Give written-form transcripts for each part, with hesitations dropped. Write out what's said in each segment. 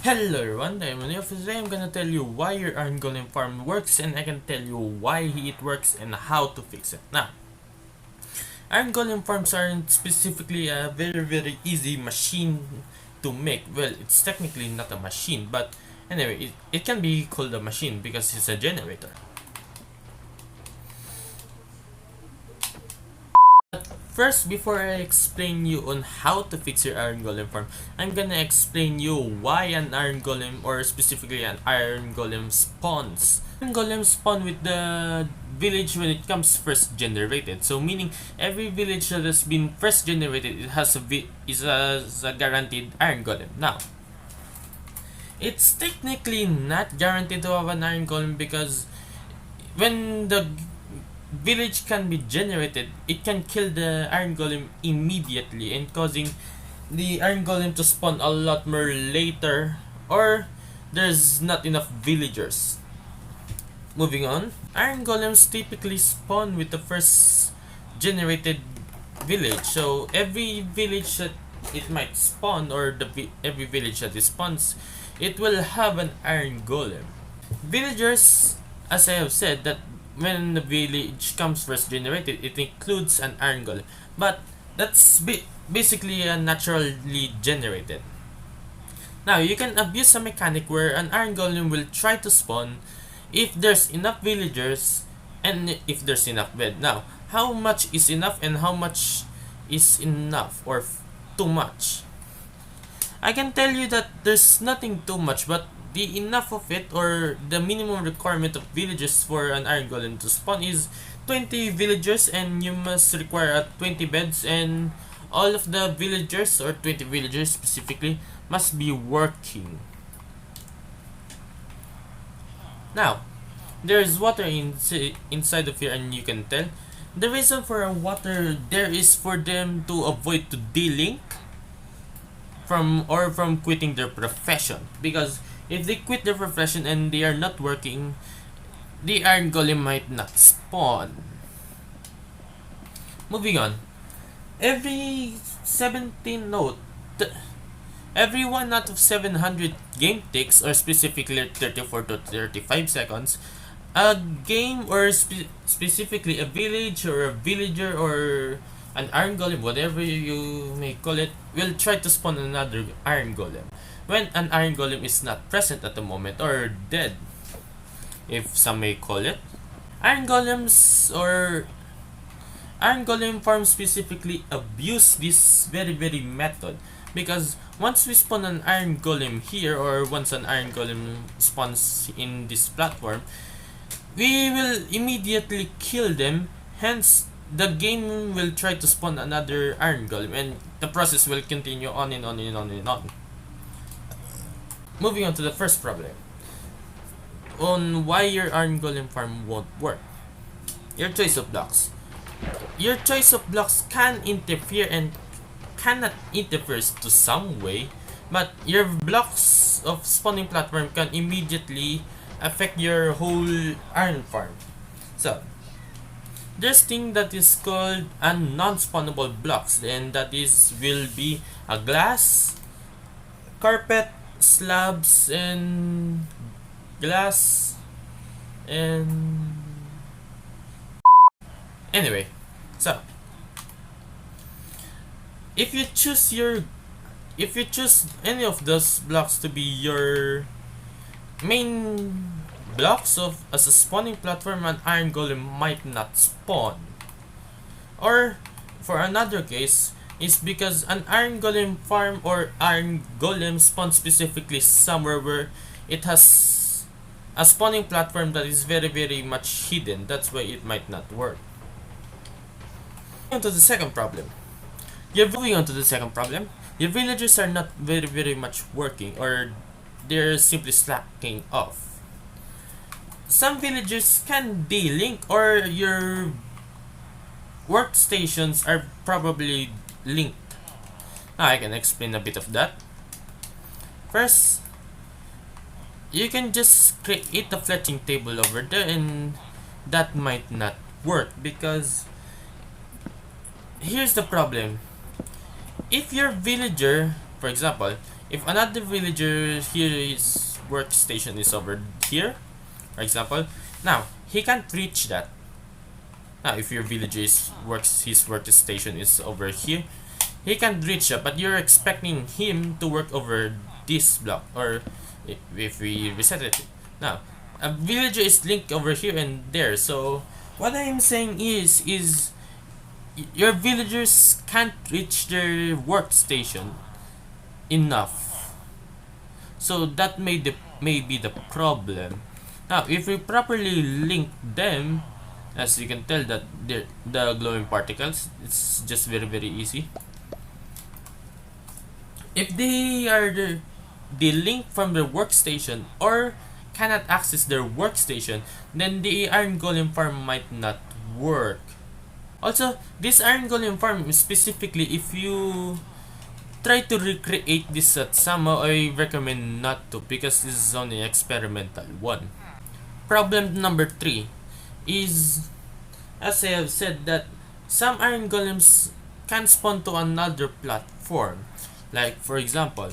Hello everyone, I'm Manil. Today I'm gonna tell you why your Iron Golem farm works, and I can tell you why it works and how to fix it. Now, Iron Golem farms aren't specifically a very easy machine to make. Well, it's technically not a machine, but anyway, it can be called a machine because it's a generator. First, before I explain you on how to fix your Iron Golem farm, I'm gonna explain you why an Iron Golem, or specifically an Iron Golem, spawns. Iron Golem spawn with the village when it comes first generated. So meaning every village that has been first generated, it has a guaranteed Iron Golem. Now, it's technically not guaranteed to have an Iron Golem because when the village can be generated, it can kill the Iron Golem immediately and causing the Iron Golem to spawn a lot more later, or there's not enough villagers. Moving on, Iron Golems typically spawn with the first generated village, so every village that it might spawn, or every village that it spawns, it will have an Iron Golem. Villagers, as I have said, that when the village comes first generated, it includes an Iron Golem, but that's basically naturally generated. Now, you can abuse a mechanic where an Iron Golem will try to spawn if there's enough villagers and if there's enough bed. Now, how much is enough and how much is enough or too much? I can tell you that there's nothing too much, but the enough of it, or the minimum requirement of villagers for an Iron Golem to spawn, is 20 villagers, and you must require 20 beds, and all of the villagers, or 20 villagers specifically, must be working. Now, there's water inside of here, and you can tell the reason for a water there is for them to avoid to de-link from quitting their profession, because if they quit their profession and they are not working, the Iron Golem might not spawn. Moving on, every 17 note, every 1 out of 700 game ticks, or specifically 34 to 35 seconds, a game, or specifically a village or a villager or an Iron Golem, whatever you may call it, will try to spawn another Iron Golem when an Iron Golem is not present at the moment, or dead, if some may call it. Iron Golems, or Iron Golem farms specifically, abuse this very method, because once we spawn an Iron Golem here, or once an Iron Golem spawns in this platform, we will immediately kill them. Hence, the game will try to spawn another Iron Golem, and the process will continue on and on. Moving on to the first problem on why your Iron Golem farm won't work. Your choice of blocks. Your choice of blocks can interfere and cannot interfere to some way, but your blocks of spawning platform can immediately affect your whole iron farm. So, there's thing that is called a non-spawnable blocks, and that will be a glass, carpet, slabs, and glass, and anyway. So, if you choose any of those blocks to be your main blocks of as a spawning platform, an Iron Golem might not spawn. Or for another case, is because an Iron Golem farm or Iron Golem spawns specifically somewhere where it has a spawning platform that is very much hidden. That's why it might not work. Moving on to the second problem. Your villagers are not very much working, or they're simply slacking off. Some villagers can de-link, or your workstations are probably linked. Now I can explain a bit of that. First, you can just create a fletching table over there, and that might not work because here's the problem. If your villager, for example, If another villager here, his workstation is over here, for example, now he can't reach that. Now, if your villager's his workstation is over here, he can't reach that, but you're expecting him to work over this block, or if we reset it. Now, a villager is linked over here and there, so what I'm saying is your villagers can't reach their workstation enough. So that may be the problem. Now, if we properly link them, as you can tell that the glowing particles, it's just very easy. If they are the link from their workstation or cannot access their workstation, then the iron golem farm might not work. Also, this iron golem farm, specifically if you try to recreate this at Samo, I recommend not to, because this is only experimental one. Problem number 3 is, as I have said, that some iron golems can spawn to another platform. Like, for example,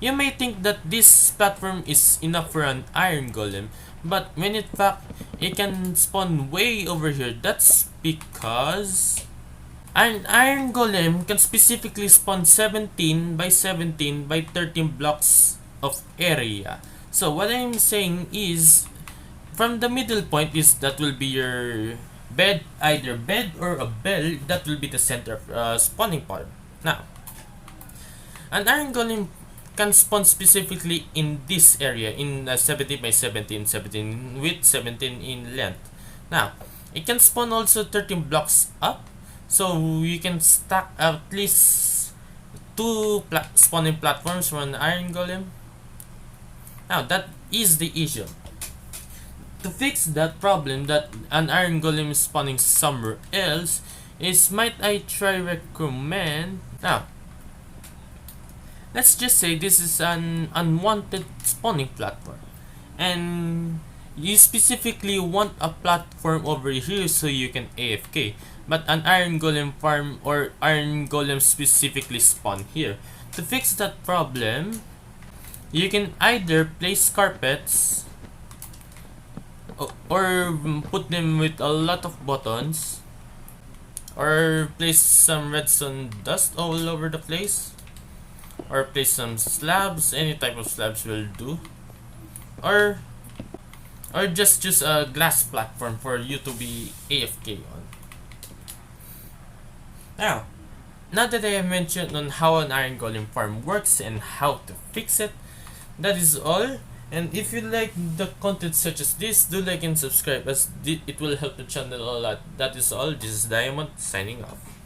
you may think that this platform is enough for an iron golem, but when in fact it can spawn way over here. That's because an iron golem can specifically spawn 17 by 17 by 13 blocks of area. So what I'm saying is, from the middle point is that will be your bed, either bed or a bell, that will be the center spawning part. Now, an iron golem can spawn specifically in this area, in 17 by 17, 17 width, 17 in length. Now, it can spawn also 13 blocks up, so you can stack at least 2 spawning platforms for an iron golem. Now, that is the issue. To fix that problem, that an iron golem is spawning somewhere else, is might I try recommend. Now, let's just say this is an unwanted spawning platform, and you specifically want a platform over here so you can AFK, but an iron golem farm or iron golem specifically spawn here. To fix that problem, you can either place carpets or put them with a lot of buttons, or place some redstone dust all over the place, or place some slabs. Any type of slabs will do, or just use a glass platform for you to be AFK on. Now that I have mentioned on how an iron golem farm works and how to fix it, that is all. And if you like the content such as this, do like and subscribe, as it will help the channel a lot. That is all. This is Diamond signing off.